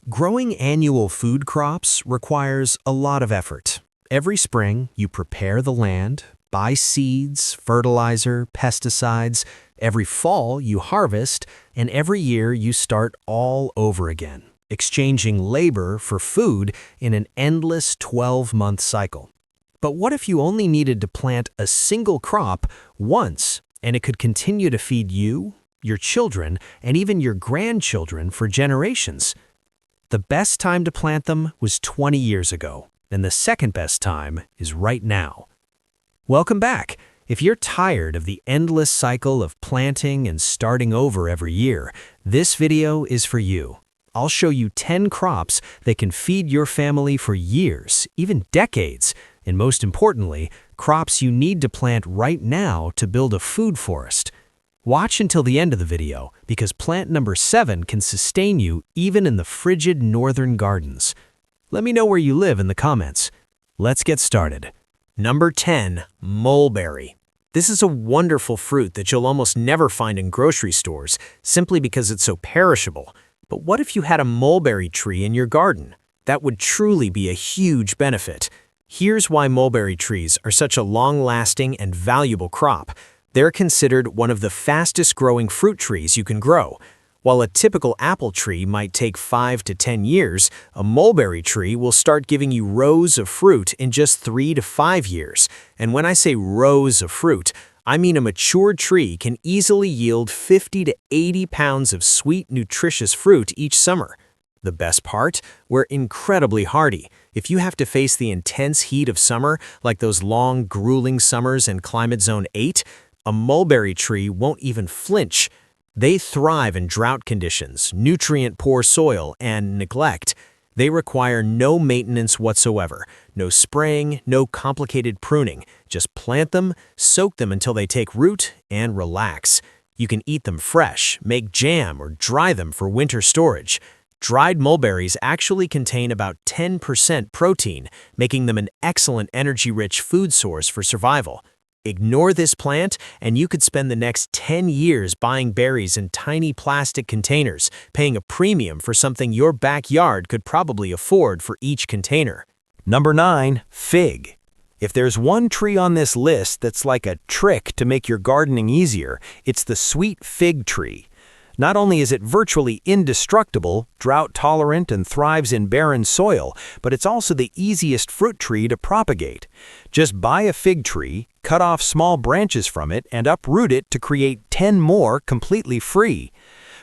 Growing annual food crops requires a lot of effort. Every spring, you prepare the land, buy seeds, fertilizer, pesticides. Every fall, you harvest, and every year you start all over again, exchanging labor for food in an endless 12-month cycle. But what if you only needed to plant a single crop once, and it could continue to feed you, your children, and even your grandchildren for generations? The best time to plant them was 20 years ago, and the second best time is right now. Welcome back. If you're tired of the endless cycle of planting and starting over every year, this video is for you. I'll show you 10 crops that can feed your family for years, even decades, and most importantly, crops you need to plant right now to build a food forest. Watch until the end of the video, because plant number 7 can sustain you even in the frigid northern gardens. Let me know where you live in the comments. Let's get started. Number 10, mulberry. This is a wonderful fruit that you'll almost never find in grocery stores, simply because it's so perishable. But what if you had a mulberry tree in your garden? That would truly be a huge benefit. Here's why mulberry trees are such a long-lasting and valuable crop. They're considered one of the fastest-growing fruit trees you can grow. While a typical apple tree might take 5 to 10 years, a mulberry tree will start giving you rows of fruit in just 3 to 5 years. And when I say rows of fruit, I mean a mature tree can easily yield 50 to 80 pounds of sweet, nutritious fruit each summer. The best part? We're incredibly hardy. If you have to face the intense heat of summer, like those long, grueling summers in Climate Zone 8, a mulberry tree won't even flinch. They thrive in drought conditions, nutrient-poor soil, and neglect. They require no maintenance whatsoever, no spraying, no complicated pruning. Just plant them, soak them until they take root, and relax. You can eat them fresh, make jam, or dry them for winter storage. Dried mulberries actually contain about 10% protein, making them an excellent energy-rich food source for survival. Ignore this plant, and you could spend the next 10 years buying berries in tiny plastic containers, paying a premium for something your backyard could probably afford for each container. Number 9, fig. If there's one tree on this list that's like a trick to make your gardening easier, it's the sweet fig tree. Not only is it virtually indestructible, drought-tolerant, and thrives in barren soil, but it's also the easiest fruit tree to propagate. Just buy a fig tree, cut off small branches from it, and uproot it to create 10 more completely free.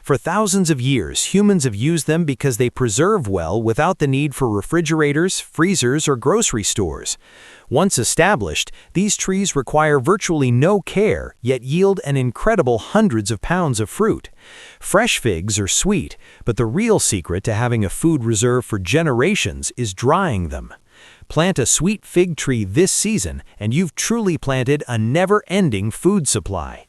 For thousands of years, humans have used them because they preserve well without the need for refrigerators, freezers, or grocery stores. Once established, these trees require virtually no care, yet yield an incredible hundreds of pounds of fruit. Fresh figs are sweet, but the real secret to having a food reserve for generations is drying them. Plant a sweet fig tree this season, and you've truly planted a never-ending food supply.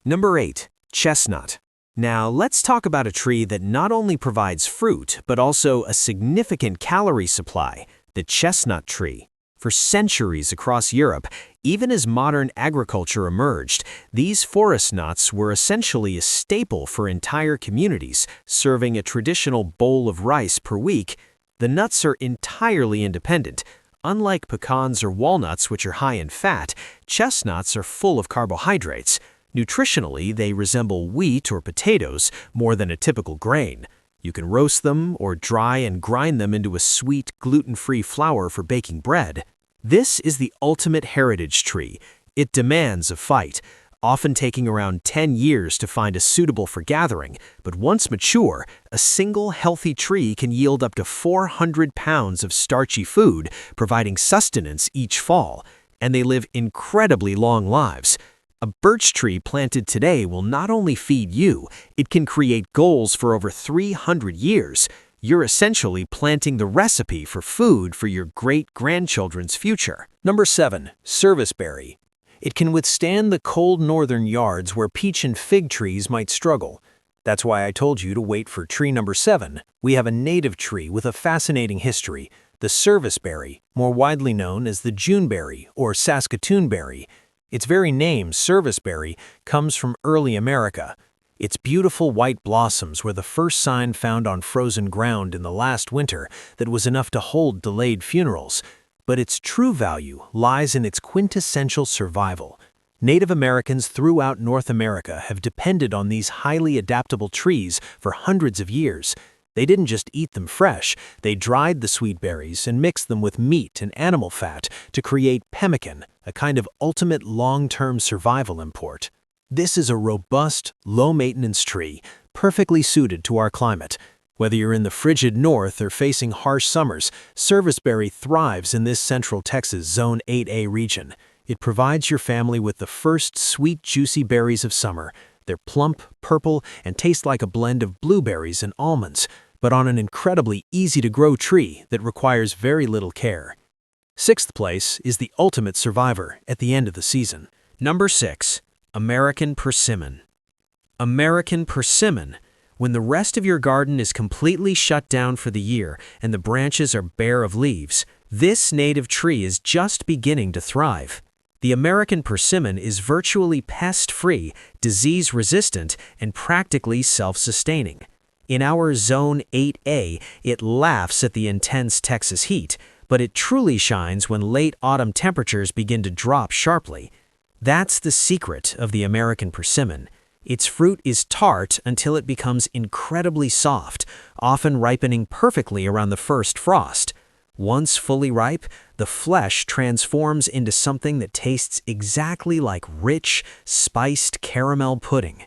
Number 8, chestnut. Now, let's talk about a tree that not only provides fruit, but also a significant calorie supply, the chestnut tree. For centuries across Europe, even as modern agriculture emerged, these forest nuts were essentially a staple for entire communities, serving a traditional bowl of rice per week. The nuts are entirely independent. Unlike pecans or walnuts, which are high in fat, chestnuts are full of carbohydrates. Nutritionally, they resemble wheat or potatoes more than a typical grain. You can roast them or dry and grind them into a sweet, gluten-free flour for baking bread. This is the ultimate heritage tree. It demands a fight, often taking around 10 years to find a suitable for gathering, but once mature, a single healthy tree can yield up to 400 pounds of starchy food, providing sustenance each fall, and they live incredibly long lives. A birch tree planted today will not only feed you, it can create goals for over 300 years. You're essentially planting the recipe for food for your great-grandchildren's future. Number 7, serviceberry. It can withstand the cold northern yards where peach and fig trees might struggle. That's why I told you to wait for tree number 7. We have a native tree with a fascinating history, the serviceberry, more widely known as the Juneberry or Saskatoon berry. Its very name, serviceberry, comes from early America. Its beautiful white blossoms were the first sign found on frozen ground in the last winter that was enough to hold delayed funerals. But its true value lies in its quintessential survival. Native Americans throughout North America have depended on these highly adaptable trees for hundreds of years. They didn't just eat them fresh, they dried the sweet berries and mixed them with meat and animal fat to create pemmican, a kind of ultimate long-term survival import. This is a robust, low-maintenance tree, perfectly suited to our climate. Whether you're in the frigid north or facing harsh summers, serviceberry thrives in this central Texas Zone 8A region. It provides your family with the first sweet, juicy berries of summer. They're plump, purple, and taste like a blend of blueberries and almonds, but on an incredibly easy-to-grow tree that requires very little care. Sixth place is the ultimate survivor at the end of the season. Number 6. American persimmon. American persimmon. When the rest of your garden is completely shut down for the year and the branches are bare of leaves, this native tree is just beginning to thrive. The American persimmon is virtually pest-free, disease-resistant, and practically self-sustaining. In our Zone 8A, it laughs at the intense Texas heat, but it truly shines when late autumn temperatures begin to drop sharply. That's the secret of the American persimmon. Its fruit is tart until it becomes incredibly soft, often ripening perfectly around the first frost. Once fully ripe, the flesh transforms into something that tastes exactly like rich, spiced caramel pudding.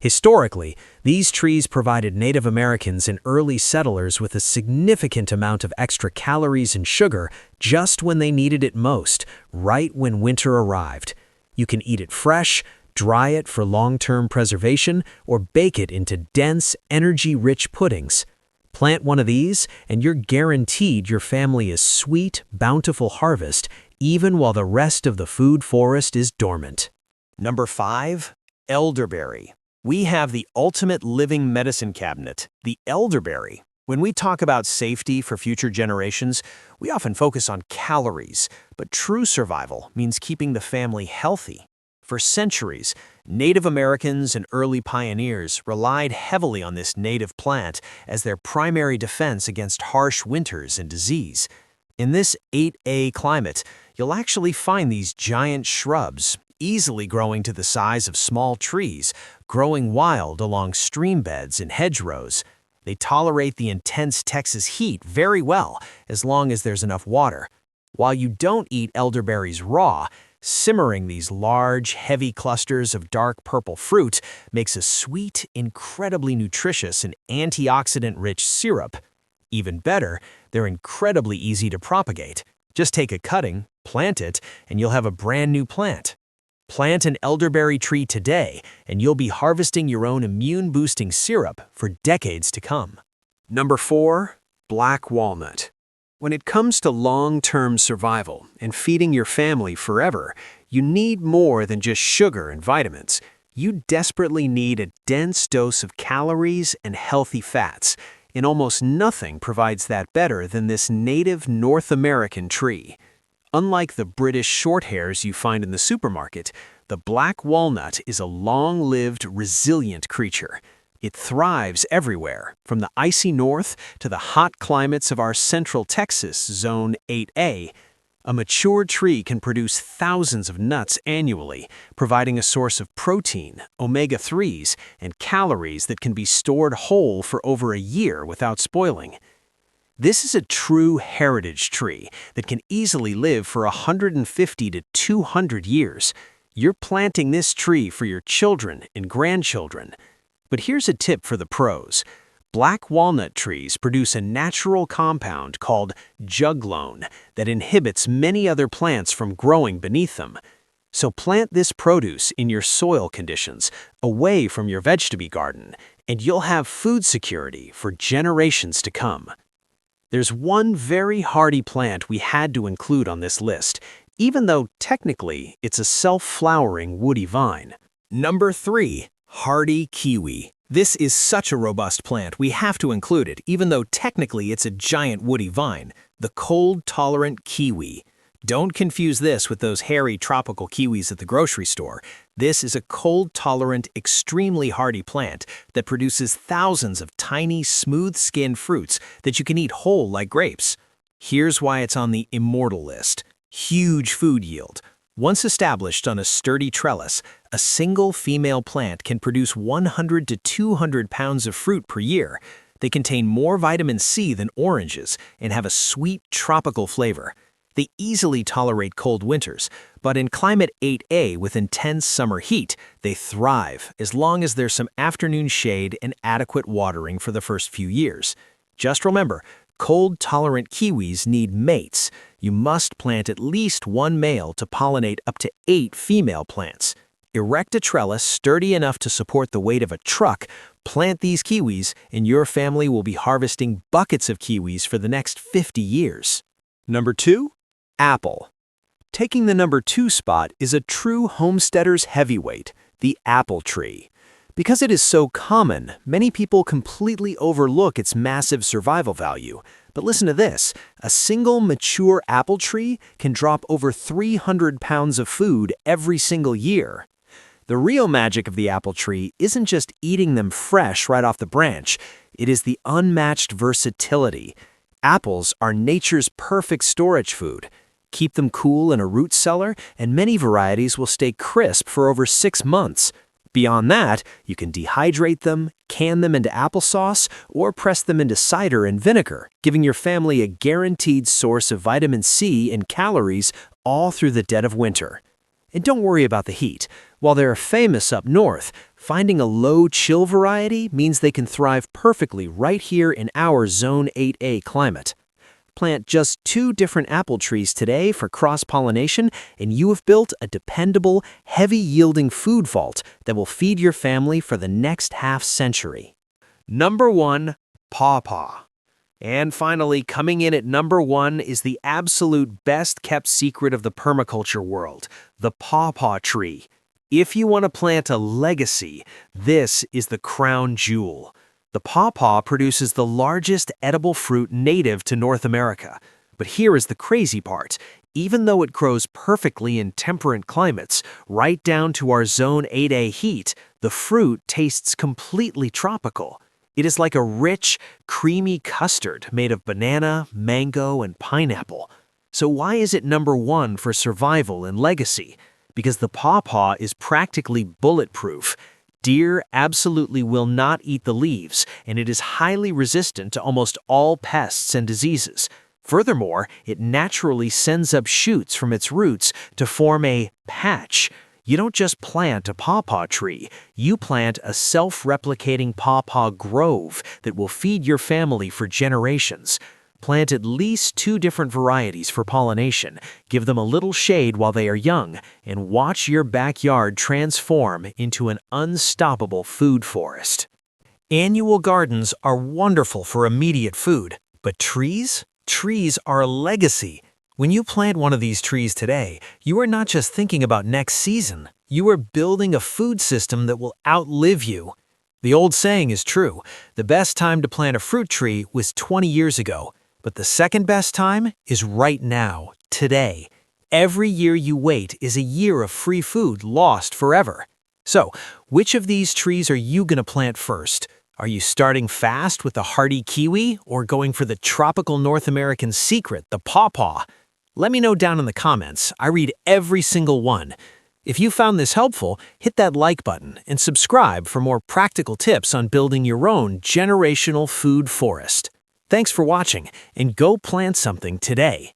Historically, these trees provided Native Americans and early settlers with a significant amount of extra calories and sugar just when they needed it most, right when winter arrived. You can eat it fresh, dry it for long-term preservation, or bake it into dense, energy-rich puddings. Plant one of these, and you're guaranteed your family a sweet, bountiful harvest, even while the rest of the food forest is dormant. Number 5. Elderberry. We have the ultimate living medicine cabinet, the elderberry. When we talk about safety for future generations, we often focus on calories, but true survival means keeping the family healthy. For centuries, Native Americans and early pioneers relied heavily on this native plant as their primary defense against harsh winters and disease. In this 8A climate, you'll actually find these giant shrubs, easily growing to the size of small trees, growing wild along stream beds and hedgerows. They tolerate the intense Texas heat very well as long as there's enough water. While you don't eat elderberries raw, simmering these large, heavy clusters of dark purple fruit makes a sweet, incredibly nutritious and antioxidant-rich syrup. Even better, they're incredibly easy to propagate. Just take a cutting, plant it, and you'll have a brand new plant. Plant an elderberry tree today, and you'll be harvesting your own immune-boosting syrup for decades to come. Number 4. Black walnut. When it comes to long-term survival and feeding your family forever, you need more than just sugar and vitamins. You desperately need a dense dose of calories and healthy fats, and almost nothing provides that better than this native North American tree. Unlike the British short hairs you find in the supermarket, the black walnut is a long-lived, resilient creature. It thrives everywhere, from the icy north to the hot climates of our central Texas Zone 8A. A mature tree can produce thousands of nuts annually, providing a source of protein, omega-3s, and calories that can be stored whole for over a year without spoiling. This is a true heritage tree that can easily live for 150 to 200 years. You're planting this tree for your children and grandchildren. But here's a tip for the pros. Black walnut trees produce a natural compound called juglone that inhibits many other plants from growing beneath them. So plant this produce in your soil conditions, away from your vegetable garden, and you'll have food security for generations to come. There's one very hardy plant we had to include on this list, even though technically it's a self-flowering woody vine. Number 3. Hardy kiwi. This is such a robust plant, we have to include it, even though technically it's a giant woody vine, the cold-tolerant kiwi. Don't confuse this with those hairy tropical kiwis at the grocery store. This is a cold-tolerant, extremely hardy plant that produces thousands of tiny, smooth-skinned fruits that you can eat whole like grapes. Here's why it's on the immortal list. Huge food yield. Once established on a sturdy trellis, a single female plant can produce 100 to 200 pounds of fruit per year. They contain more vitamin C than oranges and have a sweet, tropical flavor. They easily tolerate cold winters, but in climate 8A with intense summer heat, they thrive as long as there's some afternoon shade and adequate watering for the first few years. Just remember, cold-tolerant kiwis need mates. You must plant at least one male to pollinate up to 8 female plants. Erect a trellis sturdy enough to support the weight of a truck, plant these kiwis, and your family will be harvesting buckets of kiwis for the next 50 years. Number 2. Apple. Taking the number 2 spot is a true homesteader's heavyweight, the apple tree. Because it is so common, many people completely overlook its massive survival value. But listen to this, a single mature apple tree can drop over 300 pounds of food every single year. The real magic of the apple tree isn't just eating them fresh right off the branch, it is the unmatched versatility. Apples are nature's perfect storage food. Keep them cool in a root cellar, and many varieties will stay crisp for over 6 months. Beyond that, you can dehydrate them, can them into applesauce, or press them into cider and vinegar, giving your family a guaranteed source of vitamin C and calories all through the dead of winter. And don't worry about the heat. While they're famous up north, finding a low-chill variety means they can thrive perfectly right here in our Zone 8A climate. Plant just 2 different apple trees today for cross-pollination, and you have built a dependable, heavy-yielding food vault that will feed your family for the next half-century. Number 1. Pawpaw. And finally, coming in at number 1 is the absolute best-kept secret of the permaculture world, the pawpaw tree. If you want to plant a legacy, this is the crown jewel. The pawpaw produces the largest edible fruit native to North America. But here is the crazy part. Even though it grows perfectly in temperate climates, right down to our Zone 8A heat, the fruit tastes completely tropical. It is like a rich, creamy custard made of banana, mango, and pineapple. So why is it number 1 for survival and legacy? Because the pawpaw is practically bulletproof. Deer absolutely will not eat the leaves, and it is highly resistant to almost all pests and diseases. Furthermore, it naturally sends up shoots from its roots to form a patch. You don't just plant a pawpaw tree, you plant a self-replicating pawpaw grove that will feed your family for generations. Plant at least 2 different varieties for pollination, give them a little shade while they are young, and watch your backyard transform into an unstoppable food forest. Annual gardens are wonderful for immediate food, but trees? Trees are a legacy. When you plant one of these trees today, you are not just thinking about next season, you are building a food system that will outlive you. The old saying is true, the best time to plant a fruit tree was 20 years ago. But the second best time is right now, today. Every year you wait is a year of free food lost forever. So, which of these trees are you going to plant first? Are you starting fast with the hardy kiwi or going for the tropical North American secret, the pawpaw? Let me know down in the comments. I read every single one. If you found this helpful, hit that like button and subscribe for more practical tips on building your own generational food forest. Thanks for watching, and go plant something today.